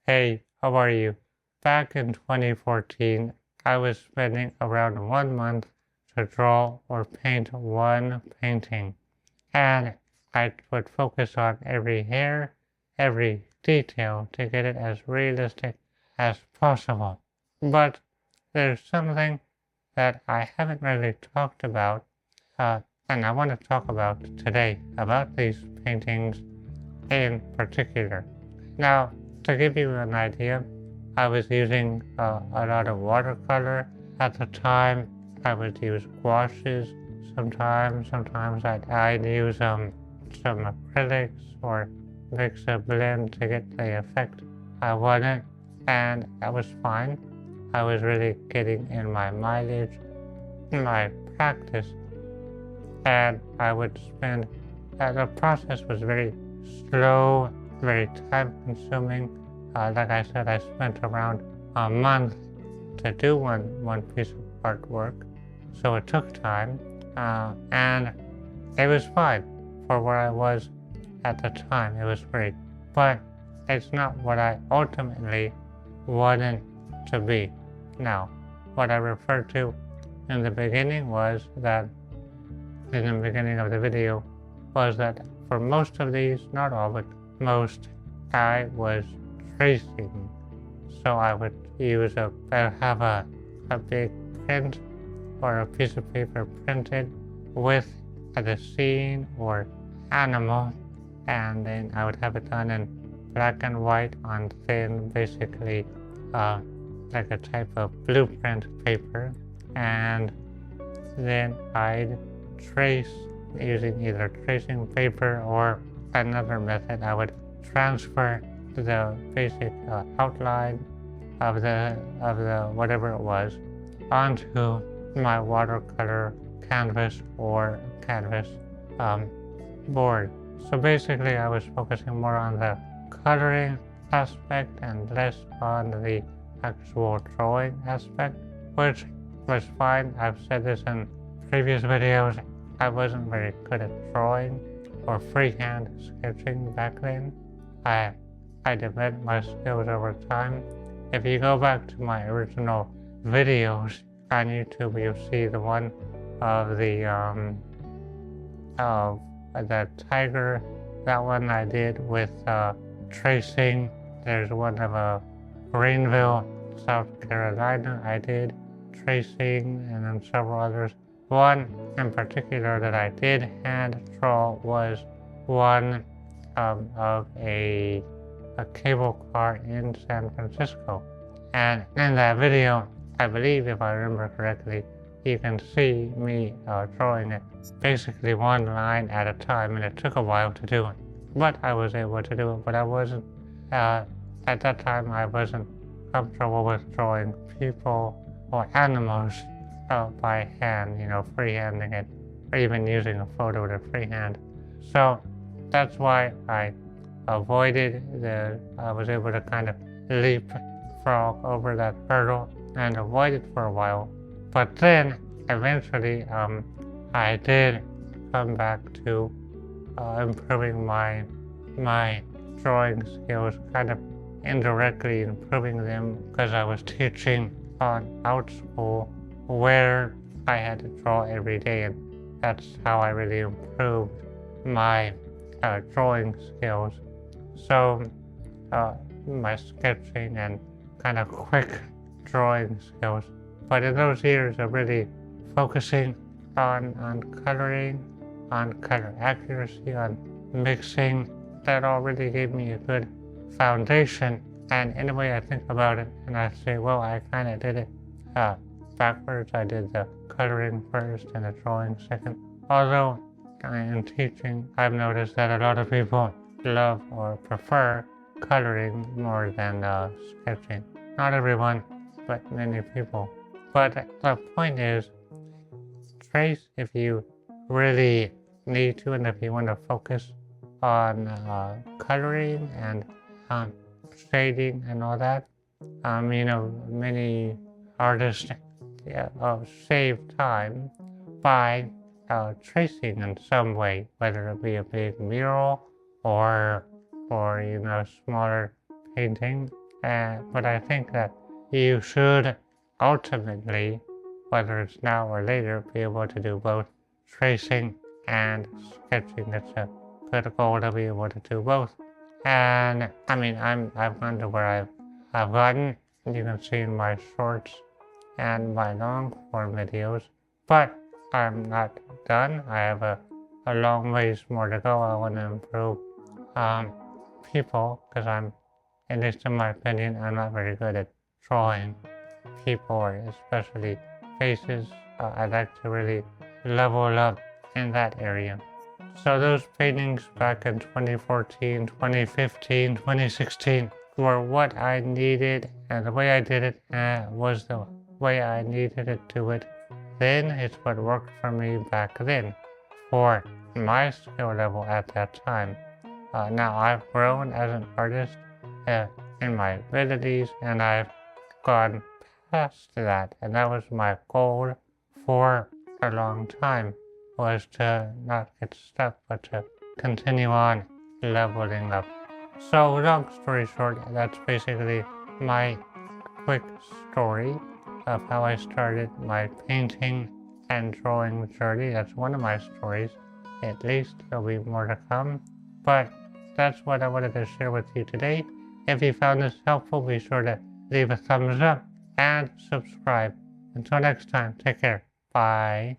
Hey, how are you? Back in 2014, I was spending around 1 month to draw or paint one painting, and I would focus on every hair, every detail to get it as realistic as possible. But there's something that I haven't really talked about, and I want to talk about today about these paintings in particular. Now, to give you an idea, I was using a lot of watercolor at the time. I would use gouaches sometimes. Sometimes I'd use some acrylics or mix a blend to get the effect I wanted, and that was fine. I was really getting in my mileage, my practice, and I would spend. The process was very slow, very time consuming. Like I said, I spent around a month to do one piece of artwork, so it took time, and it was fine for where I was at the time. It was great, but it's not what I ultimately wanted to be. Now, what I referred to in the beginning was that, in the beginning of the video, was that for most of these, not all, but most, I was tracing. So I would have a big print or a piece of paper printed with the scene or animal, and then I would have it done in black and white on thin, basically like a type of blueprint paper, and then I'd trace using either tracing paper or another method. I would transfer the basic outline of the whatever it was onto my watercolor canvas or canvas board. So basically I was focusing more on the coloring aspect and less on the actual drawing aspect, which was fine. I've said this in previous videos. I wasn't very good at drawing or freehand sketching back then. I developed my skills over time. If you go back to my original videos on YouTube, you'll see the one of the tiger. That one I did with tracing. There's one of a Greenville, South Carolina. I did tracing, and then several others. One in particular that I did hand draw was one of a cable car in San Francisco. And in that video, I believe if I remember correctly, you can see me drawing it basically one line at a time, and it took a while to do it. But I was able to do it, but I wasn't, at that time I wasn't comfortable with drawing people or animals by hand, freehanding it, or even using a photo to freehand. So that's why I avoided I was able to kind of leapfrog over that hurdle and avoid it for a while. But then eventually I did come back to improving my drawing skills, kind of indirectly improving them because I was teaching on art school where I had to draw every day, and that's how I really improved my drawing skills. So my sketching and kind of quick drawing skills. But in those years of really focusing on coloring, on color accuracy, on mixing, that all really gave me a good foundation. And in a way I think about it and I say, well, I kind of did it backwards. I did the coloring first and the drawing second. Although in teaching, I've noticed that a lot of people love or prefer coloring more than sketching. Not everyone, but many people. But the point is, trace if you really need to, and if you want to focus on coloring and shading and all that. Many artists save time by tracing in some way, whether it be a big mural or smaller painting. But I think that you should ultimately, whether it's now or later, be able to do both tracing and sketching. It's a good goal to be able to do both. And I mean, I've gone to where I've gotten. You can see in my shorts and my long form videos, but I'm not done. I have a long ways more to go. I want to improve people, because at least in my opinion, I'm not very good at drawing people, or especially faces. I'd like to really level up in that area. So those paintings back in 2014, 2015, 2016 were what I needed, and the way I did it was the way I needed to do it then. It's what worked for me back then for my skill level at that time. Now I've grown as an artist in my abilities, and I've gone past that, and that was my goal for a long time, was to not get stuck, but to continue on leveling up. So long story short, that's basically my quick story of how I started my painting and drawing journey. That's one of my stories. At least there'll be more to come. But that's what I wanted to share with you today. If you found this helpful, be sure to leave a thumbs up and subscribe. Until next time, take care. Bye.